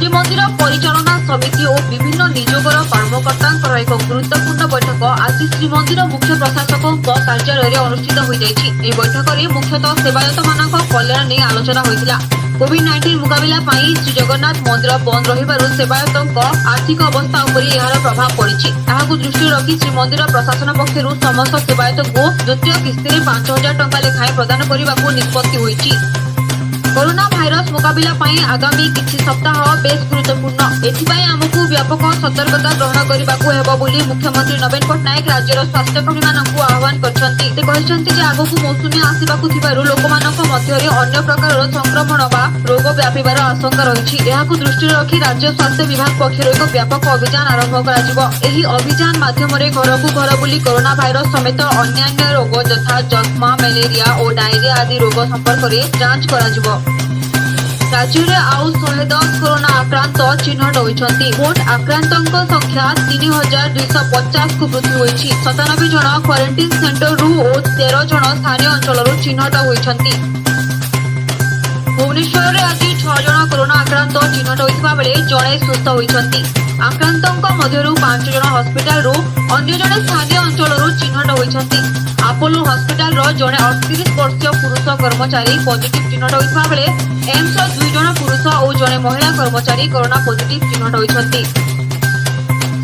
ଶ୍ରୀମନ୍ଦିର ପରିଚାଳନା ସମିତି ଓ ବିଭିନ୍ନ ନିଯୋଗର କର୍ମକର୍ତ୍ତାଙ୍କର ଏକ ଗୁରୁତ୍ୱପୂର୍ଣ୍ଣ ବୈଠକ ଆଜି ଶ୍ରୀମନ୍ଦିର ମୁଖ୍ୟ ପ୍ରଶାସକଙ୍କ କାର୍ଯ୍ୟାଳୟରେ ଅନୁଷ୍ଠିତ ହୋଇଯାଇଛି। ଏହି ବୈଠକରେ ମୁଖ୍ୟତଃ ସେବାୟତମାନଙ୍କ କଲ୍ୟାଣ ନେଇ ଆଲୋଚନା ହୋଇଥିଲା। କୋଭିଡ-19 ମୁକାବିଲା ପାଇଁ ଶ୍ରୀଜଗନ୍ନାଥ ମନ୍ଦିର ବନ୍ଦ ରହିବାରୁ ସେବାୟତଙ୍କ ଆର୍ଥିକ ଅବସ୍ଥା ଉପରେ ଏହାର ପ୍ରଭାବ ପଡ଼ିଛି। ଏହାକୁ ଦୃଷ୍ଟିରେ ରଖି ଶ୍ରୀମନ୍ଦିର ପ୍ରଶାସନ ପକ୍ଷରୁ ସମସ୍ତ ସେବାୟତଙ୍କୁ ଦ୍ୱିତୀୟ କିସ୍ତିରେ 5,000 ଟଙ୍କା ଲେଖାଏଁ ପ୍ରଦାନ କରିବାକୁ ନିଷ୍ପତ୍ତି ହୋଇଛି। कोरोना भाइरस मुकाबिला पाई आगामी किछि सप्ताह बेस गुरुत्वपूर्ण। एथिपाई आमकु व्यापक सतर्कता ग्रहण करबाकू हेबो बोली मुख्यमंत्री नवीन पटनायक राज्यर स्वास्थ्यकर्मीमानंकु आह्वान करछन्ति। ते कहिसन्ति जे आगकु मौसुमी आसिबाकु थिबारु लोकमानंक मध्यरे अन्य प्रकारर संक्रमण बा रोग व्यापीबार आशंका रहिछि। एहाकु दृष्टिरे रखि राज्य स्वास्थ्य विभाग पक्षरु एक व्यापक अभियान आरंभ कराजिबो। एही अभियान माध्यमरे घरकु घर बुली कोरोना भाइरस समेत अन्य रोग यथा जक्ष्मा, मलेरिया और डायरिया आदि रोग संपर्क में जांच कराजिबो। राज्य में आउ 110 कोरोना आक्रांत चिन्हट होइछन्ति। मोट आक्रांतक संख्या 3,250 को वृद्धि होइछि। 97 जन क्वारंटाइन सेंटर रु और 13 जन स्थानीय अंचल चिन्हट होइछन्ति। भुवनेश्वर में आज 6 जन कोरोना आक्रांत चिन्हट होइथिबा बेले जणे सुस्थ होइछन्ति। आक्रांतक मध्यरु 5 जन हॉस्पिटल रु अन्य जने स्थानीय अंचल चिन्हट होइछन्ति। आपोलो हॉस्पिटल रो जने 38 वर्षीय पुरुष कर्मचारी पॉजिटिव चिन्हट होइथिबा बेले एम्स रो 2 जन पुरुष और जने महिला कर्मचारी कोरोना पॉजिटिव चिन्हट होइछन्ति।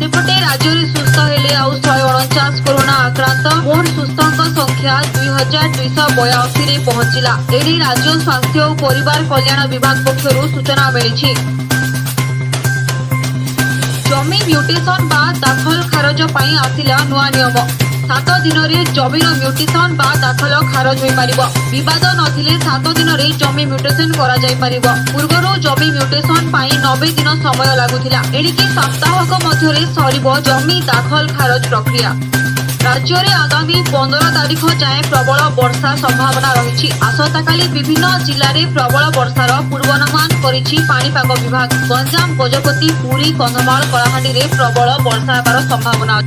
सेपटे राज्य में सुस्थ हेले आउ 149 कोरोना आक्रांत। मोट सुस्थक संख्या 2,282 रे पहुंचिला। एने राज्य स्वास्थ्य और परिवार कल्याण विभाग पक्षरु सूचना मिलिछि। जमी म्यूटेशन बा दाखल खारज पाई आसिला नुआ नियम। 7 दिन रे जमीर म्यूटेशन बा दाखल खारज होई परिबो। विवाद नथिले 7 दिन रे जमी म्यूटेशन करा जाई परिबो। पूर्वरो जमी म्यूटेशन पाई 90 दिन समय लागुथिला। एणिकी सप्ताहक मध्य रे सरिबो जमी दाखल खारज प्रक्रिया। राज्य में आगामी 15 तारीख जाए प्रबल वर्षा संभावना रही। आसंताकाली विभिन्न जिले में प्रबल वर्षार पूर्वानुमान करिछि पाणीपाग विभाग। गंजाम, गजपति, पुरी, कंधमाल, कलाहांडी में प्रबल वर्षा हेबार संभावना।